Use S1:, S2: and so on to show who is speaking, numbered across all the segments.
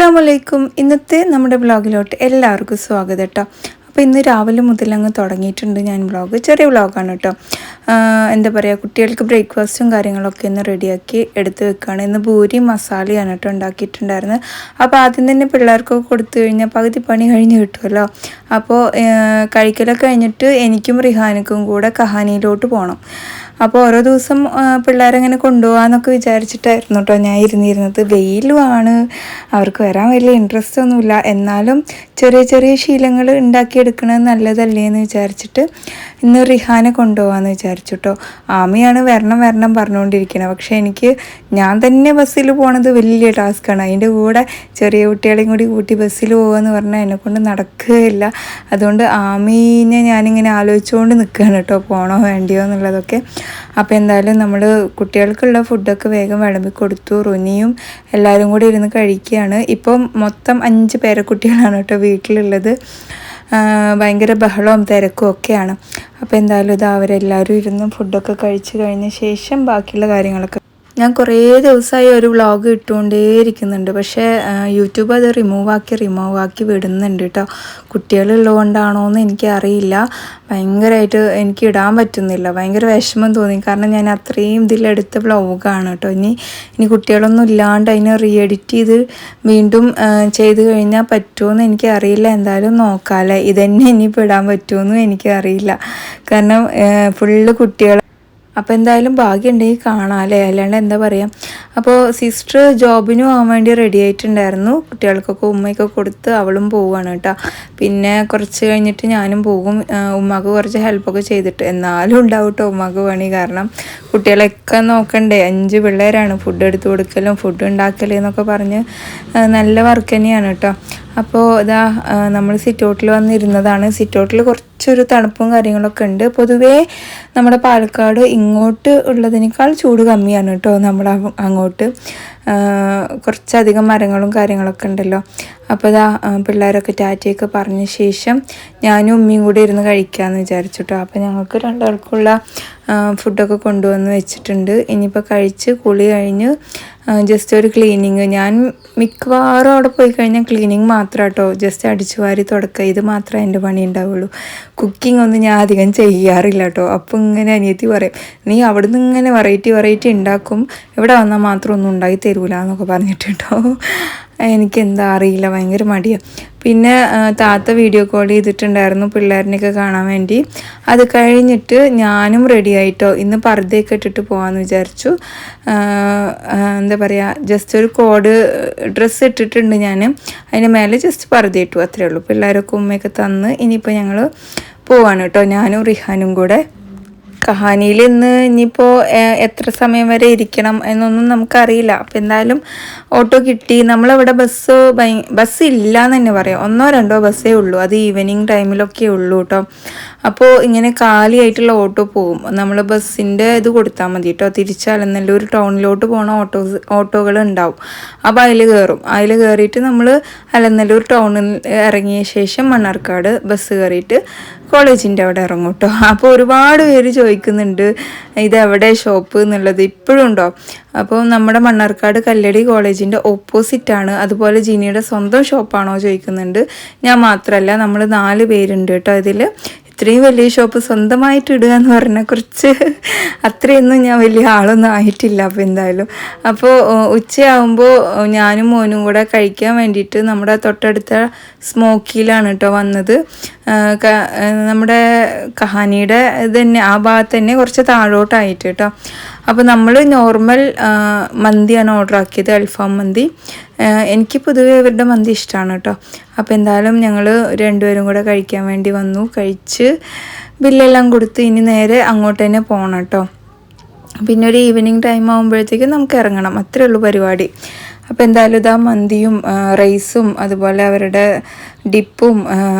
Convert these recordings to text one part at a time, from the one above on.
S1: അസ്സലാമലൈക്കും. ഇന്നത്തെ നമ്മുടെ വ്ളോഗിലോട്ട് എല്ലാവർക്കും സ്വാഗതം കേട്ടോ. അപ്പോൾ ഇന്ന് രാവിലെ മുതൽ അങ്ങ് തുടങ്ങിയിട്ടുണ്ട് ഞാൻ വ്ളോഗ്. ചെറിയ വ്ളോഗാണ് കേട്ടോ. എന്താ പറയുക, കുട്ടികൾക്ക് ബ്രേക്ക്ഫാസ്റ്റും കാര്യങ്ങളൊക്കെ ഇന്ന് റെഡിയാക്കി എടുത്ത് വെക്കുകയാണ്. ഇന്ന് പൂരി മസാലയാണ് കേട്ടോ ഉണ്ടാക്കിയിട്ടുണ്ടായിരുന്നത്. അപ്പോൾ ആദ്യം തന്നെ പിള്ളേർക്കൊക്കെ കൊടുത്തു കഴിഞ്ഞാൽ പകുതി പണി കഴിഞ്ഞ് കിട്ടുമല്ലോ. അപ്പോൾ കഴിക്കലൊക്കെ കഴിഞ്ഞിട്ട് എനിക്കും റിഹാനക്കും കൂടെ കഹാനിയിലോട്ട് പോകണം. അപ്പോൾ ഓരോ ദിവസം പിള്ളേരങ്ങനെ കൊണ്ടുപോകാമെന്നൊക്കെ വിചാരിച്ചിട്ടായിരുന്നു കേട്ടോ ഞാൻ ഇരുന്നിരുന്നത്. വെയിലുമാണ്, അവർക്ക് വരാൻ വലിയ ഇൻട്രസ്റ്റ് ഒന്നുമില്ല. എന്നാലും ചെറിയ ചെറിയ ശീലങ്ങൾ ഉണ്ടാക്കിയെടുക്കണത് നല്ലതല്ലേ എന്ന് വിചാരിച്ചിട്ട് ഇന്ന് റിഹാനെ കൊണ്ടുപോകാമെന്ന് വിചാരിച്ചു കേട്ടോ. ആമിയാണ് വരണം പറഞ്ഞുകൊണ്ടിരിക്കുന്നത്. പക്ഷേ ഞാൻ തന്നെ ബസ്സിൽ പോണത് വലിയ ടാസ്ക്കാണ്. അതിൻ്റെ കൂടെ ചെറിയ കുട്ടികളെയും കൂടി കൂട്ടി ബസ്സിൽ പോകുകയെന്ന് പറഞ്ഞാൽ എന്നെക്കൊണ്ട് നടക്കുകയില്ല. അതുകൊണ്ട് ആമീനെ ഞാനിങ്ങനെ ആലോചിച്ചുകൊണ്ട് നിൽക്കുകയാണ് കേട്ടോ, പോകണോ വേണ്ടിയോ എന്നുള്ളതൊക്കെ. അപ്പോൾ എന്തായാലും നമ്മൾ കുട്ടികൾക്കുള്ള ഫുഡൊക്കെ വേഗം വിളമ്പി കൊടുത്തു. റുനിയും എല്ലാവരും കൂടി ഇരുന്ന് കഴിക്കുകയാണ്. ഇപ്പം മൊത്തം 5 പേരക്കുട്ടികളാണ് കേട്ടോ വീട്ടിലുള്ളത്. ഭയങ്കര ബഹളവും തിരക്കും ഒക്കെയാണ്. അപ്പോൾ എന്തായാലും ഇത് അവരെല്ലാവരും ഇരുന്ന് ഫുഡൊക്കെ കഴിച്ച് കഴിഞ്ഞ ശേഷം ബാക്കിയുള്ള കാര്യങ്ങളൊക്കെ ഞാൻ കുറേ ദിവസമായി ഒരു വ്ളോഗ് ഇട്ടുകൊണ്ടേയിരിക്കുന്നുണ്ട്. പക്ഷേ യൂട്യൂബ് അത് റിമൂവ് ആക്കി വിടുന്നുണ്ട് കേട്ടോ. കുട്ടികളുള്ളതുകൊണ്ടാണോ എന്ന് എനിക്കറിയില്ല. ഭയങ്കരമായിട്ട് എനിക്ക് ഇടാൻ പറ്റുന്നില്ല. ഭയങ്കര വിഷമം തോന്നി. കാരണം ഞാൻ അത്രയും ഇതിലെടുത്ത വ്ളോഗാണ് കേട്ടോ. ഇനി കുട്ടികളൊന്നും ഇല്ലാണ്ട് അതിനെ റീ എഡിറ്റ് ചെയ്ത് വീണ്ടും ചെയ്ത് കഴിഞ്ഞാൽ പറ്റുമോയെന്ന് എനിക്കറിയില്ല. എന്തായാലും നോക്കാമല്ലേ. ഇതന്നെ ഇനിയിപ്പോൾ ഇടാൻ പറ്റുമോയെന്നും എനിക്കറിയില്ല. കാരണം ഫുള്ള് കുട്ടികൾ. അപ്പോൾ എന്തായാലും ഭാഗ്യമുണ്ടെങ്കിൽ കാണാമല്ലേ, അല്ലാണ്ട് എന്താ പറയുക. അപ്പോൾ സിസ്റ്റർ ജോബിനും ആവാൻ വേണ്ടി റെഡി ആയിട്ടുണ്ടായിരുന്നു. കുട്ടികൾക്കൊക്കെ ഉമ്മയൊക്കെ കൊടുത്ത് അവളും പോവുകയാണ് കേട്ടോ. പിന്നെ കുറച്ച് കഴിഞ്ഞിട്ട് ഞാനും പോകും. ഉമ്മക്ക് കുറച്ച് ഹെൽപ്പൊക്കെ ചെയ്തിട്ട്. എന്നാലും ഉണ്ടാവും കേട്ടോ ഉമ്മക്ക് പണി. കാരണം കുട്ടികളെയൊക്കെ നോക്കണ്ടേ. 5 പിള്ളേരാണ്. ഫുഡ് എടുത്ത് കൊടുക്കലും ഫുഡ് ഉണ്ടാക്കലും എന്നൊക്കെ പറഞ്ഞ് നല്ല വർക്ക് തന്നെയാണ് കേട്ടോ. അപ്പോൾ ഇതാ നമ്മൾ സിറ്റൗട്ടിൽ വന്നിരുന്നതാണ്. സിറ്റൗട്ടിൽ കുറച്ചൊരു തണുപ്പും കാര്യങ്ങളൊക്കെ ഉണ്ട്. പൊതുവേ നമ്മുടെ പാലക്കാട് ഇങ്ങോട്ട് ഉള്ളതിനേക്കാൾ ചൂട് കമ്മിയാണ് കേട്ടോ. നമ്മുടെ അങ്ങോട്ട് കുറച്ചധികം മരങ്ങളും കാര്യങ്ങളൊക്കെ ഉണ്ടല്ലോ. അപ്പോൾ ഇതാ പിള്ളേരൊക്കെ ടാറ്റയൊക്കെ പറഞ്ഞ ശേഷം ഞാനും ഉമ്മയും കൂടി ഇരുന്ന് കഴിക്കാമെന്ന് വിചാരിച്ചു കേട്ടോ. അപ്പോൾ ഞങ്ങൾക്ക് 2 ആൾക്കുള്ള ഫുഡൊക്കെ കൊണ്ടുവന്ന് വെച്ചിട്ടുണ്ട്. ഇനിയിപ്പോൾ കഴിച്ച് കുളി കഴിഞ്ഞ് ജസ്റ്റ് ഒരു ക്ലീനിങ്. ഞാൻ മിക്കവാറും അവിടെ പോയി കഴിഞ്ഞാൽ ക്ലീനിങ് മാത്രം കേട്ടോ. ജസ്റ്റ് അടിച്ചു വാരി തുടക്കുക, ഇത് മാത്രമേ എൻ്റെ പണി ഉണ്ടാവുള്ളൂ. കുക്കിംഗ് ഒന്നും ഞാൻ അധികം ചെയ്യാറില്ല കേട്ടോ. അപ്പോൾ ഇങ്ങനെ അനിയത്തി പറയും, നീ അവിടെ നിന്ന് ഇങ്ങനെ വെറൈറ്റി ഉണ്ടാക്കും, ഇവിടെ വന്നാൽ മാത്രം ഒന്നും ഉണ്ടാക്കി തരൂല എന്നൊക്കെ പറഞ്ഞിട്ട് കേട്ടോ. എനിക്കെന്താ അറിയില്ല, ഭയങ്കര മടിയാണ്. പിന്നെ താത്ത വീഡിയോ കോൾ ചെയ്തിട്ടുണ്ടായിരുന്നു പിള്ളേരിനെയൊക്കെ കാണാൻ വേണ്ടി. അത് കഴിഞ്ഞിട്ട് ഞാനും റെഡി ആയിട്ടോ. ഇന്ന് പർദ്ദയൊക്കെ ഇട്ടിട്ട് പോകാമെന്ന് വിചാരിച്ചു. എന്താ പറയുക, ജസ്റ്റ് ഒരു കോഡ് ഡ്രസ്സ് ഇട്ടിട്ടുണ്ട് ഞാൻ. അതിൻ്റെ മേലെ ജസ്റ്റ് പർദ്ദ ഇട്ടു, അത്രയേ ഉള്ളൂ. പിള്ളേരൊക്കെ ഉമ്മയൊക്കെ തന്ന് ഇനിയിപ്പോൾ ഞങ്ങൾ പോവാണ് കേട്ടോ, ഞാനും റിഹാനും കൂടെ. കഹാനിയിൽ ഇനിയിപ്പോൾ എത്ര സമയം വരെ ഇരിക്കണം എന്നൊന്നും നമുക്കറിയില്ല. അപ്പോൾ എന്തായാലും ഓട്ടോ കിട്ടി. നമ്മളവിടെ ബസ് ഇല്ല എന്ന് തന്നെ പറയാം. 1-2 ബസ്സേ ഉള്ളൂ. അത് ഈവനിങ് ടൈമിലൊക്കെ ഉള്ളൂ കേട്ടോ. അപ്പോൾ ഇങ്ങനെ കാലിയായിട്ടുള്ള ഓട്ടോ പോകും. നമ്മൾ ബസ്സിൻ്റെ ഇത് കൊടുത്താൽ മതി കേട്ടോ. തിരിച്ച് അലനല്ലൂർ ടൗണിലോട്ട് പോകണ ഓട്ടോകൾ ഉണ്ടാവും. അപ്പോൾ അതിൽ കയറിയിട്ട് നമ്മൾ അലനല്ലൂർ ടൗണിൽ ഇറങ്ങിയ ശേഷം മണ്ണാർക്കാട് ബസ് കയറിയിട്ട് കോളേജിൻ്റെ അവിടെ ഇറങ്ങും കേട്ടോ. അപ്പോൾ ഒരുപാട് പേര് ചോദിക്കുന്നുണ്ട് ഇതെവിടെ ഷോപ്പ് എന്നുള്ളത്. ഇപ്പോഴും ഉണ്ടോ? അപ്പോൾ നമ്മുടെ മണ്ണാർക്കാട് കല്ലടി കോളേജിൻ്റെ ഓപ്പോസിറ്റാണ്. അതുപോലെ ജിനിയുടെ സ്വന്തം ഷോപ്പാണോ ചോദിക്കുന്നുണ്ട്. ഞാൻ മാത്രമല്ല, നമ്മൾ 4 പേരുണ്ട് കേട്ടോ ഇതിൽ. ഇത്രയും വലിയ ഷോപ്പ് സ്വന്തമായിട്ട് ഇടുക എന്ന് പറഞ്ഞാൽ കുറച്ച് അത്രയൊന്നും ഞാൻ വലിയ ആളൊന്നും ആയിട്ടില്ല. അപ്പോൾ ഉച്ചയാകുമ്പോൾ ഞാനും മോനും കൂടെ കഴിക്കാൻ വേണ്ടിയിട്ട് നമ്മുടെ തൊട്ടടുത്ത സ്മോക്കിയിലാണ് കേട്ടോ വന്നത്. നമ്മുടെ കഹാനിയുടെ ഇത് തന്നെ ആ ഭാഗത്ത് തന്നെ കുറച്ച് താഴോട്ടായിട്ട് കേട്ടോ. അപ്പോൾ നമ്മൾ നോർമൽ മന്തിയാണ് ഓർഡർ ആക്കിയത്, അൽഫാം മന്തി. എനിക്ക് പൊതുവേ ഇവരുടെ മന്തി ഇഷ്ടമാണ് കേട്ടോ. അപ്പോൾ എന്തായാലും ഞങ്ങൾ 2 പേരും കൂടെ കഴിക്കാൻ വേണ്ടി വന്നു. കഴിച്ച് ബില്ലെല്ലാം കൊടുത്ത് ഇനി നേരെ അങ്ങോട്ട് തന്നെ പോകണം കേട്ടോ. പിന്നെ ഒരു ഈവനിങ് ടൈം ആകുമ്പോഴത്തേക്കും നമുക്ക് ഇറങ്ങണം, അത്രേ ഉള്ളൂ പരിപാടി. അപ്പോൾ എന്തായാലും ഇതാ മന്തിയും റൈസും അതുപോലെ അവരുടെ ഡിപ്പും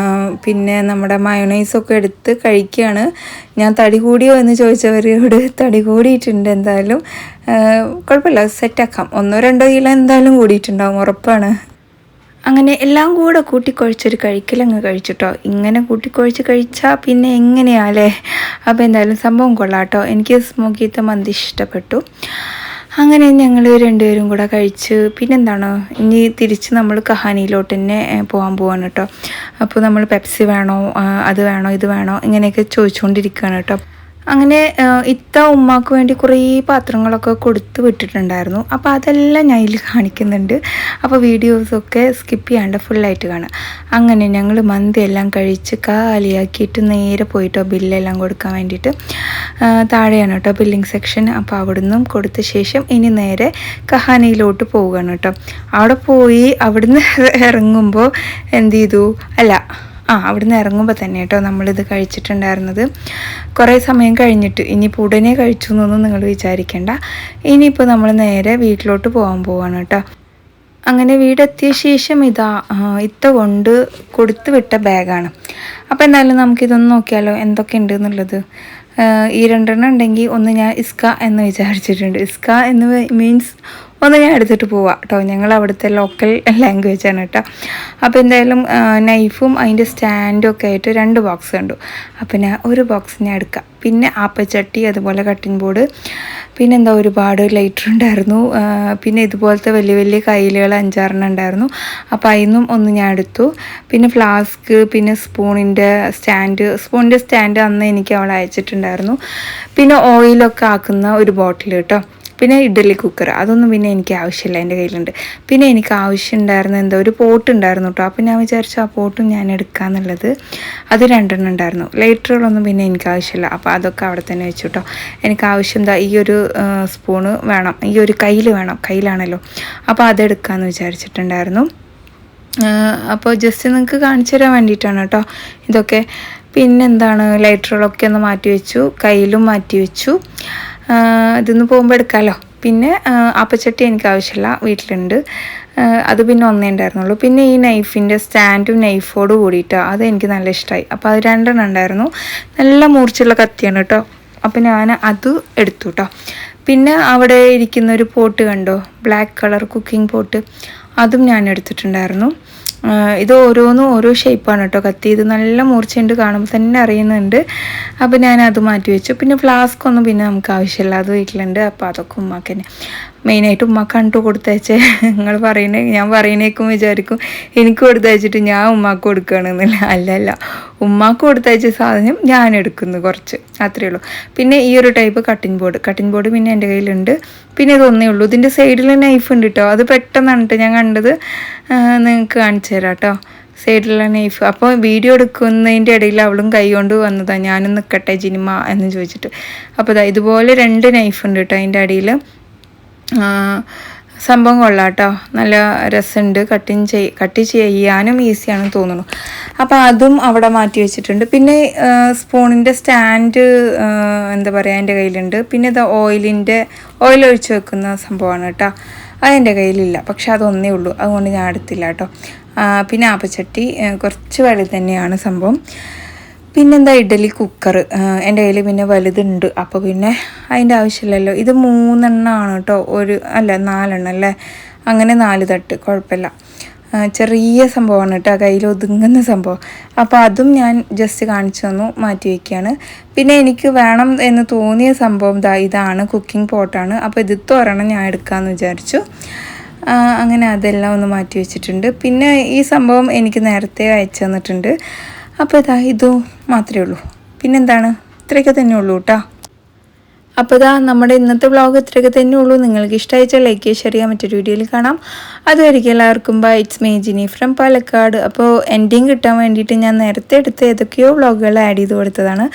S1: പിന്നെ നമ്മുടെ മയോണൈസൊക്കെ എടുത്ത് കഴിക്കുകയാണ്. ഞാൻ തടി കൂടിയോ എന്ന് ചോദിച്ചവരോട് തടി കൂടിയിട്ടുണ്ട്. എന്തായാലും കുഴപ്പമില്ല, സെറ്റാക്കാം. 1-2 കിലോ എന്തായാലും കൂടിയിട്ടുണ്ടാവും, ഉറപ്പാണ്. അങ്ങനെ എല്ലാം കൂടെ കൂട്ടിക്കുഴച്ചൊരു കഴിക്കലങ്ങ് കഴിച്ചിട്ടോ. ഇങ്ങനെ കൂട്ടിക്കുഴച്ച് കഴിച്ചാൽ പിന്നെ എങ്ങനെയാല്ലേ. അപ്പോൾ എന്തായാലും സംഭവം കൊള്ളാം കേട്ടോ. എനിക്ക് സ്മോക്കിത്തെ മന്തി ഇഷ്ടപ്പെട്ടു. അങ്ങനെ ഞങ്ങൾ രണ്ടുപേരും കൂടെ കഴിച്ച് പിന്നെന്താണ് ഇനി തിരിച്ച് നമ്മൾ കഹാനിയിലോട്ട് തന്നെ പോകാൻ പോവാണ് കേട്ടോ. അപ്പോൾ നമ്മൾ പെപ്സി വേണോ അത് വേണോ ഇത് വേണോ ഇങ്ങനെയൊക്കെ ചോദിച്ചുകൊണ്ടിരിക്കുകയാണ് കേട്ടോ. അങ്ങനെ ഇത്ത ഉമ്മാക്ക് വേണ്ടി കുറേ പാത്രങ്ങളൊക്കെ കൊടുത്ത് വിട്ടിട്ടുണ്ടായിരുന്നു. അപ്പോൾ അതെല്ലാം ഞാൻ ഇതിൽ കാണിക്കുന്നുണ്ട്. അപ്പോൾ വീഡിയോസൊക്കെ സ്കിപ്പ് ചെയ്യാണ്ട് ഫുള്ളായിട്ട് കാണാം. അങ്ങനെ ഞങ്ങൾ മന്തി എല്ലാം കഴിച്ച് കാലിയാക്കിയിട്ട് നേരെ പോയിട്ടോ ബില്ലെല്ലാം കൊടുക്കാൻ വേണ്ടിയിട്ട്. താഴെയാണ് കേട്ടോ ബില്ലിംഗ് സെക്ഷൻ. അപ്പോൾ അവിടുന്ന് കൊടുത്ത ശേഷം ഇനി നേരെ കഹാനിയിലോട്ട് പോവുകയാണ് കേട്ടോ. അവിടെ പോയി അവിടുന്ന് ഇറങ്ങുമ്പോൾ എന്ത് ചെയ്തു അവിടുന്ന് ഇറങ്ങുമ്പോൾ തന്നെ കേട്ടോ നമ്മളിത് കഴിച്ചിട്ടുണ്ടായിരുന്നത്. കുറേ സമയം കഴിഞ്ഞിട്ട് ഇനിയിപ്പോൾ ഉടനെ കഴിച്ചു എന്നൊന്നും നിങ്ങൾ വിചാരിക്കേണ്ട. ഇനിയിപ്പോൾ നമ്മൾ നേരെ വീട്ടിലോട്ട് പോകാൻ പോവാണ് കേട്ടോ. അങ്ങനെ വീടെത്തിയ ശേഷം ഇത്ത കൊണ്ട് കൊടുത്തു വിട്ട ബാഗാണ്. അപ്പോൾ എന്തായാലും നമുക്കിതൊന്ന് നോക്കിയാലോ എന്തൊക്കെ ഉണ്ട് എന്നുള്ളത്. ഈ 2 ഉണ്ടെങ്കിൽ ഒന്ന് ഞാൻ ഇസ്ക എന്ന് വിചാരിച്ചിട്ടുണ്ട്. ഇസ്ക എന്ന് മീൻസ് ഒന്ന് ഞാൻ എടുത്തിട്ട് പോവാം കേട്ടോ. ഞങ്ങൾ അവിടുത്തെ ലോക്കൽ ലാംഗ്വേജാണ് കേട്ടോ. അപ്പോൾ എന്തായാലും നൈഫും അതിൻ്റെ സ്റ്റാൻഡും ഒക്കെ ആയിട്ട് 2 ബോക്സ് കണ്ടു. അപ്പോൾ ഞാൻ ഒരു ബോക്സ് ഞാൻ എടുക്കാം. പിന്നെ ആപ്പച്ചട്ടി, അതുപോലെ കട്ടിംഗ് ബോർഡ്, പിന്നെ ഒരുപാട് ലൈറ്റർ ഉണ്ടായിരുന്നു. പിന്നെ ഇതുപോലത്തെ വലിയ വലിയ കയ്യിലുകൾ 5-6 ഉണ്ടായിരുന്നു. അപ്പോൾ അതിന്നും ഒന്ന് ഞാൻ എടുത്തു. പിന്നെ ഫ്ലാസ്ക്, പിന്നെ സ്പൂണിൻ്റെ സ്റ്റാൻഡ് അന്ന് എനിക്ക് അവൾ അയച്ചിട്ടുണ്ടായിരുന്നു. പിന്നെ ഓയിലൊക്കെ ആക്കുന്ന ഒരു ബോട്ടിൽ കേട്ടോ. പിന്നെ ഇഡ്ഡലി കുക്കർ, അതൊന്നും പിന്നെ എനിക്ക് ആവശ്യമില്ല, എൻ്റെ കയ്യിലുണ്ട്. പിന്നെ എനിക്ക് ആവശ്യമുണ്ടായിരുന്ന ഒരു പോട്ട് ഉണ്ടായിരുന്നു കേട്ടോ. അപ്പോൾ ഞാൻ വിചാരിച്ചു ആ പോട്ടും ഞാൻ എടുക്കാമെന്നുള്ളത്. അത് 2 ഉണ്ടായിരുന്നു. ലൈറ്ററുകളൊന്നും പിന്നെ എനിക്ക് ആവശ്യമില്ല. അപ്പോൾ അതൊക്കെ അവിടെ തന്നെ വെച്ചു കേട്ടോ. എനിക്ക് ആവശ്യം ഈ ഒരു സ്പൂണ് വേണം, ഈ ഒരു കയ്യിലാണല്ലോ. അപ്പോൾ അതെടുക്കാമെന്ന് വിചാരിച്ചിട്ടുണ്ടായിരുന്നു. അപ്പോൾ ജസ്റ്റ് നിങ്ങൾക്ക് കാണിച്ചു തരാൻ വേണ്ടിയിട്ടാണ് കേട്ടോ ഇതൊക്കെ. ലൈറ്ററുകളൊക്കെ ഒന്ന് മാറ്റി വെച്ചു, കയ്യിലും മാറ്റി വെച്ചു. ഇതൊന്ന് പോകുമ്പോൾ എടുക്കാമല്ലോ. പിന്നെ ആപ്പച്ചട്ടി എനിക്ക് ആവശ്യമില്ല, വീട്ടിലുണ്ട്. അത് പിന്നെ ഒന്നേ ഉണ്ടായിരുന്നുള്ളൂ. പിന്നെ ഈ നൈഫിൻ്റെ സ്റ്റാൻഡും നൈഫോട് കൂടിയിട്ടോ, അത് എനിക്ക് നല്ല ഇഷ്ടമായി. അപ്പോൾ അത് 2 ഉണ്ടായിരുന്നു. നല്ല മൂർച്ചയുള്ള കത്തിയാണ് കേട്ടോ. അപ്പോൾ ഞാൻ അത് എടുത്തു കേട്ടോ. പിന്നെ അവിടെ ഇരിക്കുന്ന ഒരു പോട്ട് കണ്ടോ, ബ്ലാക്ക് കളർ കുക്കിംഗ് പോട്ട്, അതും ഞാൻ എടുത്തിട്ടുണ്ടായിരുന്നു. ഇത് ഓരോന്നും ഓരോ ഷേപ്പാണ് കേട്ടോ കത്തി. ഇത് നല്ല മൂർച്ചയുണ്ട്, കാണുമ്പോൾ തന്നെ അറിയുന്നുണ്ട്. അപ്പോൾ ഞാൻ അത് മാറ്റി വെച്ചു. പിന്നെ ഫ്ലാസ്ക് ഒന്നും പിന്നെ നമുക്ക് ആവശ്യമില്ല, അത് വീട്ടിലുണ്ട്. അപ്പോൾ അതൊക്കെ ഉമ്മാക്ക് തന്നെ മെയിനായിട്ട് ഉമ്മാക്കാണ് കേട്ടോ കൊടുത്തയച്ചേ. ഞാൻ പറയുന്നേക്കും വിചാരിക്കും എനിക്ക് കൊടുത്തയച്ചിട്ട് ഞാൻ ഉമ്മാക്ക് കൊടുക്കുകയാണെന്നില്ല. അല്ലല്ല, ഉമ്മാക്ക് കൊടുത്തയച്ച സാധനം ഞാൻ എടുക്കുന്നു കുറച്ച്, അത്രയേ ഉള്ളൂ. പിന്നെ ഈ ഒരു ടൈപ്പ് കട്ടിംഗ് ബോർഡ് പിന്നെ എൻ്റെ കയ്യിലുണ്ട്. പിന്നെ ഇതൊന്നേ ഉള്ളൂ. ഇതിൻ്റെ സൈഡിൽ നൈഫ് ഉണ്ട് കേട്ടോ. അത് പെട്ടെന്നാണ് കേട്ടോ ഞാൻ കണ്ടത്. നിങ്ങൾക്ക് കാണിച്ചു തരാം കേട്ടോ സൈഡിലുള്ള നൈഫ്. അപ്പോൾ വീഡിയോ എടുക്കുന്നതിൻ്റെ ഇടയിൽ അവളും കൈ കൊണ്ട് വന്നതാണ്, ഞാനും നിൽക്കട്ടെ ജിനിമ എന്ന് ചോദിച്ചിട്ട്. അപ്പോൾ ഇതുപോലെ 2 നൈഫ് ഉണ്ട് കേട്ടോ അതിൻ്റെ അടിയിൽ. സംഭവം കൊള്ളാം കേട്ടോ, നല്ല രസമുണ്ട്. കട്ട് ചെയ്യാനും ഈസിയാണെന്ന് തോന്നുന്നു. അപ്പോൾ അതും അവിടെ മാറ്റി വെച്ചിട്ടുണ്ട്. പിന്നെ സ്പൂണിൻ്റെ സ്റ്റാൻഡ് എൻ്റെ കയ്യിലുണ്ട്. പിന്നെ ഓയിൽ ഒഴിച്ച് വെക്കുന്ന സംഭവമാണ് കേട്ടോ. അതെൻ്റെ കയ്യിലില്ല, പക്ഷെ അതൊന്നേ ഉള്ളൂ, അതുകൊണ്ട് ഞാൻ എടുത്തില്ല കേട്ടോ. പിന്നെ ആപ്പച്ചട്ടി കുറച്ച് വലുത് തന്നെയാണ് സംഭവം. ഇഡ്ഡലി കുക്കർ എൻ്റെ കയ്യിൽ പിന്നെ വലുതുണ്ട്. അപ്പോൾ പിന്നെ അതിൻ്റെ ആവശ്യമില്ലല്ലോ. ഇത് 3 എണ്ണമാണ് കേട്ടോ, 4 എണ്ണം അല്ലേ. അങ്ങനെ 4 തട്ട്, കുഴപ്പമില്ല. ചെറിയ സംഭവമാണ് കേട്ടോ, കയ്യിൽ ഒതുങ്ങുന്ന സംഭവം. അപ്പോൾ അതും ഞാൻ ജസ്റ്റ് കാണിച്ചു തന്നു, മാറ്റി വയ്ക്കുകയാണ്. പിന്നെ എനിക്ക് വേണം എന്ന് തോന്നിയ സംഭവം ഇതാണ്, കുക്കിംഗ് പോട്ടാണ്. അപ്പോൾ ഒരെണ്ണം ഞാൻ എടുക്കാമെന്ന് വിചാരിച്ചു. അങ്ങനെ അതെല്ലാം ഒന്ന് മാറ്റി വെച്ചിട്ടുണ്ട്. പിന്നെ ഈ സംഭവം എനിക്ക് നേരത്തെ അയച്ചു തന്നിട്ടുണ്ട്. അപ്പോൾ ഇതു മാത്രമേ ഉള്ളൂ. പിന്നെന്താണ്, ഇത്രയൊക്കെ തന്നെ ഉള്ളൂ കേട്ടോ. അപ്പോൾ നമ്മുടെ ഇന്നത്തെ വ്ളോഗ് ഇത്രയൊക്കെ തന്നെ ഉള്ളൂ. നിങ്ങൾക്ക് ഇഷ്ടമായിച്ചാൽ ലൈക്ക് ചെയ്യുക, ഷെയർ ചെയ്യുക. മറ്റൊരു വീഡിയോയിൽ കാണാം. അതുവരെയ്ക്കും എല്ലാവർക്കും bye. It's me Jini from Palakkad. അപ്പോൾ എൻഡിങ് കിട്ടാൻ വേണ്ടിയിട്ട് ഞാൻ നേരത്തെ എടുത്ത് ഏതൊക്കെയോ വ്ളോഗുകൾ ആഡ് ചെയ്ത് കൊടുത്തതാണ്.